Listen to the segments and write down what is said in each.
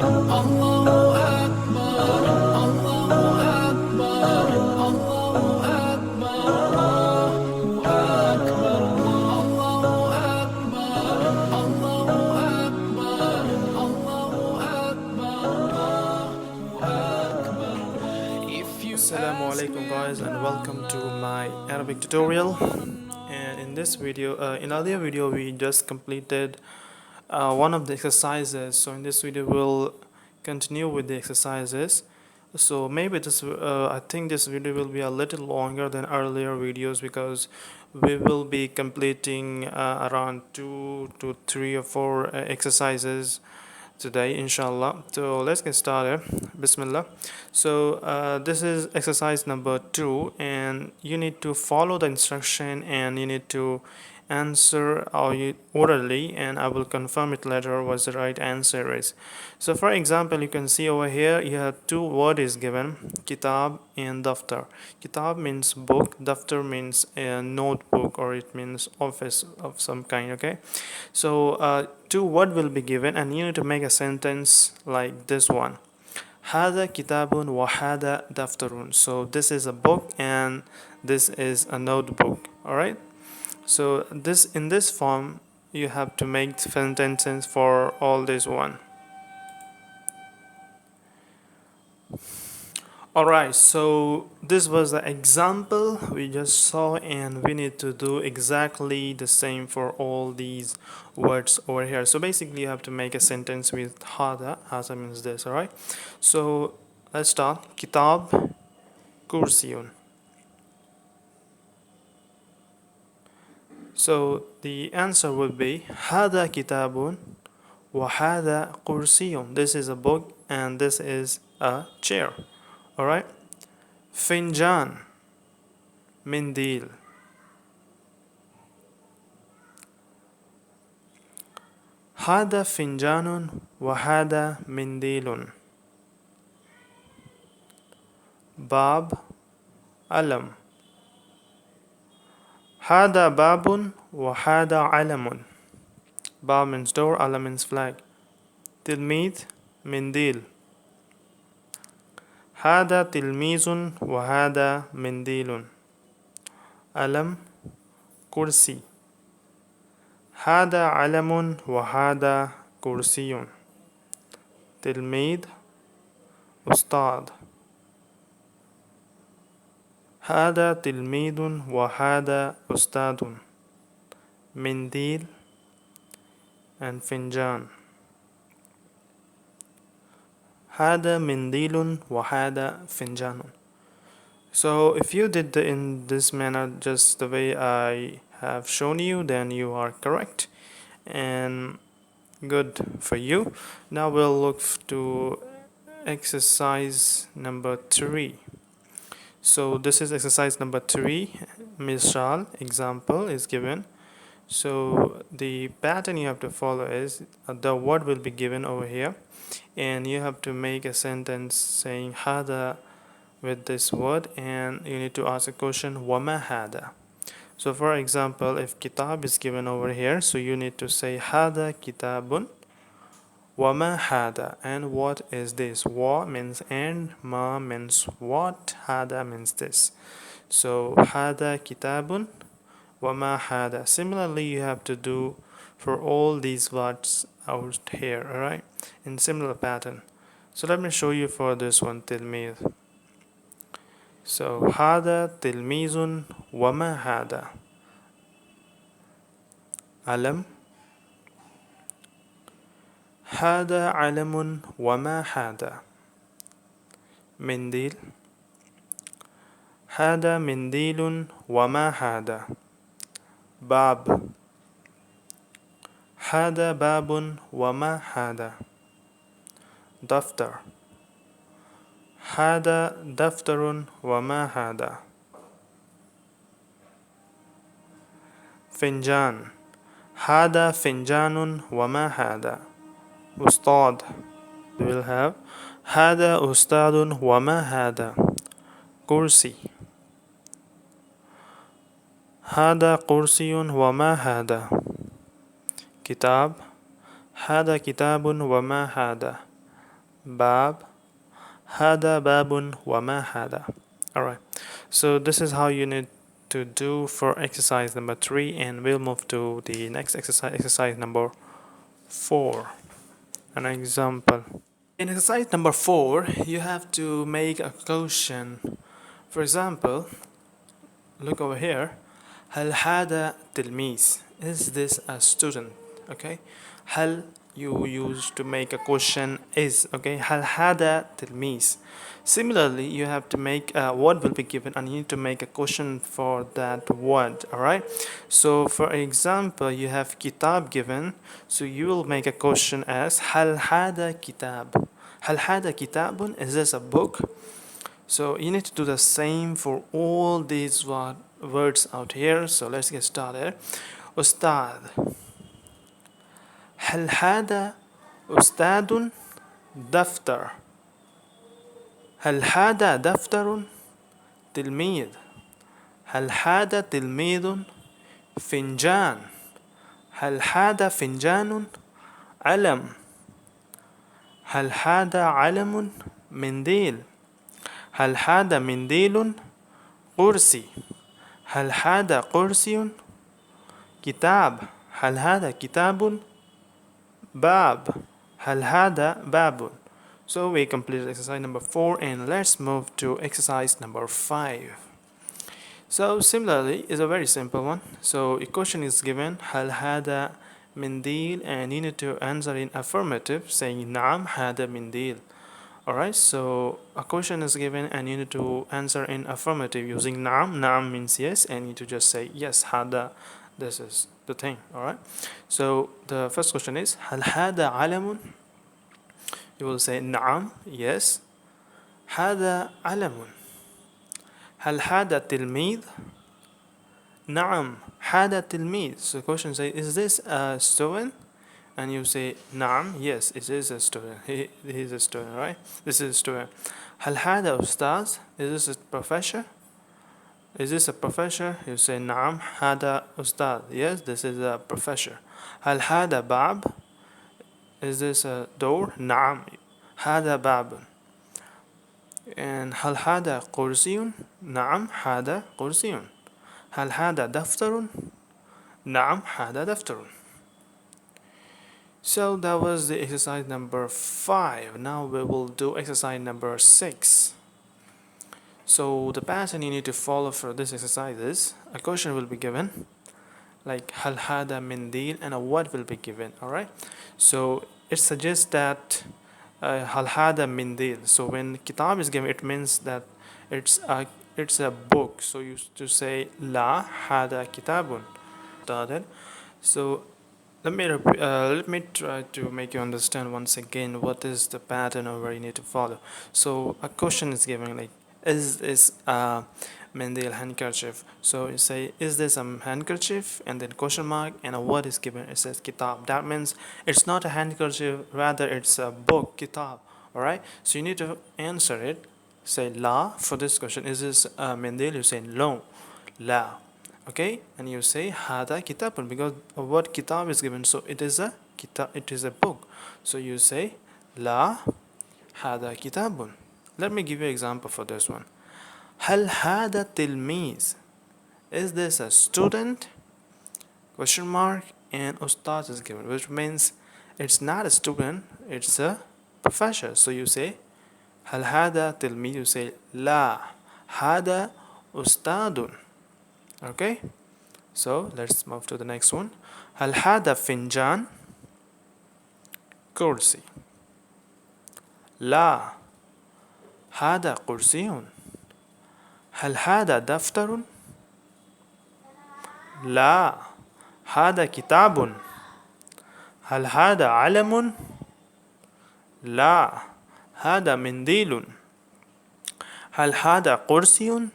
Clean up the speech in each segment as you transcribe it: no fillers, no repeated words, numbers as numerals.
Allahu Akbar, Allahu Akbar, Allahu Akbar, Allahu Akbar, Allahu Akbar, Allahu Akbar, Allahu Akbar. Assalamu alaikum guys, and welcome to my Arabic tutorial. And in this video, in earlier video we just completed one of the exercises. So in this video we'll continue with the exercises. So maybe I think this video will be a little longer than earlier videos because we will be completing around 2 to 3 or 4 exercises today, inshallah. So let's get started. Bismillah. So this is exercise number 2, and you need to follow the instruction and you need to answer orally, and I will confirm it later what the right answer is. So for example, you can see over here you have two words given, kitab and daftar. Kitab means book, daftar means a notebook, or it means office of some kind. Okay, so two words will be given and you need to make a sentence like this one: هذا كتاب وهذا دفتر. So this is a book and this is a notebook. All right, so in this form you have to make sentences for all this one. Alright, so this was the example we just saw, and we need to do exactly the same for all these words over here. So basically you have to make a sentence with hada. Hada means this. Alright, so let's start. Kitab kursiyun. So the answer would be hada kitabun wa hada kursiyun. This is a book and this is a chair. Alright, finjan, mindil. هذا فنجان وهذا منديل. باب علم. هذا باب وهذا علم. باب means door, علم means flag. تلميذ, منديل. هذا تلميذ وهذا منديل. علم, كرسي. هذا علم وهذا كرسي. تلميذ, أستاذ. هذا تلميذ وهذا أستاذ. منديل and فنجان. هذا منديل وهذا فنجان. So if you did in this manner, just the way I have shown you, then you are correct and good for you. Now we'll look to exercise number 3. So this is exercise number 3. Misal, example is given. So the pattern you have to follow is the word will be given over here, and you have to make a sentence saying hada with this word, and you need to ask a question, wama hada. So for example, if kitab is given over here, so you need to say hada kitabun wama hada. And what is this? Wa means and, ma means what, hada means this. So hada kitabun wama hada. Similarly you have to do for all these words out here, alright, in similar pattern. So let me show you for this one, tilmid. So hada tilmizun wama hada. Alam. هذا علم وما هذا. منديل. هذا منديل وما هذا. باب. هذا باب وما هذا. دفتر. هذا دفتر وما هذا. فنجان. هذا فنجان وما هذا. أستاذ. We will have هذا أستاذ وما هذا. كرسي. هذا كرسي وما هذا. كتاب. هذا كتاب وما هذا. bab, hada babun wa ma hada. Alright, so this is how you need to do for exercise number 3, and we'll move to the next exercise number 4. An example. In exercise number 4, you have to make a question. For example, look over here. هل هذا تلميذ? Is this a student? Okay. هل, you use to make a question, is. Okay. هل هذا تلميذ? Similarly, you have to make a word will be given and you need to make a question for that word. Alright. So for example, you have kitab given. So you will make a question as هل هذا كتاب? هل هذا كتاب? Is this a book? So you need to do the same for all these words out here. So let's get started. أستاذ. هل هذا أستاذ دفتر؟ هل هذا دفتر؟ تلميذ. هل هذا تلميذ؟ فنجان. هل هذا فنجان؟ علم. هل هذا علم؟ منديل. هل هذا منديل؟ كرسي. هل هذا كرسي؟ كتاب. هل هذا كتاب؟ باب. هل هذا باب? So we completed exercise number 4 and let's move to exercise number 5. So similarly, it's a very simple one. So a question is given, هل هذا منديل, and you need to answer in affirmative saying نعم هذا منديل. Alright, so a question is given and you need to answer in affirmative using نعم. نعم means yes, and you need to just say yes هذا, this is the thing. Alright, so the first question is هل هذا علم? You will say نعم, yes. هذا علم. هل هذا تلميذ? نعم هذا تلميذ. So the question says, is this a student? And you say نعم, yes, it is a student. He is a student, right? This is a student. هل هذا أستاذ? Is this a professor? Is this a professor? You say نعم هذا أستاذ. Yes, this is a professor. هل هذا باب? Is this a door? نعم هذا باب. And هل هذا كرسي؟ نعم هذا كرسي. هل هذا دفتر؟ نعم هذا دفتر. So that was the exercise number 5. Now we will do exercise number 6. So the pattern you need to follow for this exercise is a question will be given like هل هذا منديل, and a word will be given. Alright, so it suggests that هل هذا منديل. So when kitab is given, it means that it's a book. So you used to say لا هذا كتاب. So let me try to make you understand once again what is the pattern over you need to follow. So a question is given like, is this a mendil handkerchief? So you say, is this a handkerchief, and then question mark, and a word is given, it says kitab. That means it's not a handkerchief, rather it's a book, kitab. Alright, so you need to answer it. Say la for this question. Is this a mendil? You say no, la. Okay, and you say hada kitabun, because a word kitab is given, so it is a kitab, it is a book. So you say la hada kitabun. Let me give you an example for this one. هل هذا تلميذ? Is this a student? Question mark, and ustad is given, which means it's not a student, it's a professor. So you say هل هذا تلميذ? You say لا هذا أستاذ. Okay, so let's move to the next one. هل هذا فنجان؟ كرسي. لا هذا كرسي. هل هذا دفتر؟ لا هذا كتاب. هل هذا علم؟ لا هذا منديل. هل هذا كرسي؟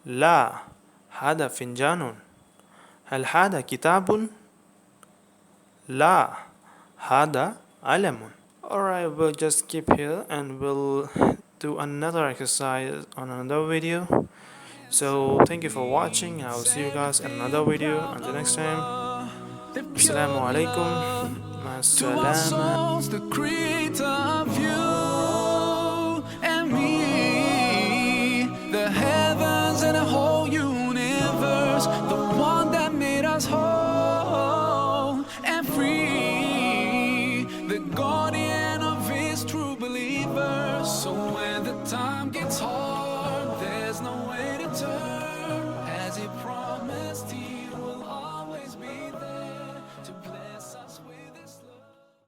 لا هذا فنجان. هل هذا كتاب؟ لا هذا علم. Alright, we'll just keep here and we'll do another exercise on another video. So thank you for watching. I will see you guys in another video. Until next time, Assalamu alaikum. Ma stars and the whole universe, the one that made us whole and free, the guardian of his true believers. So when the time gets hard, there's no way to turn.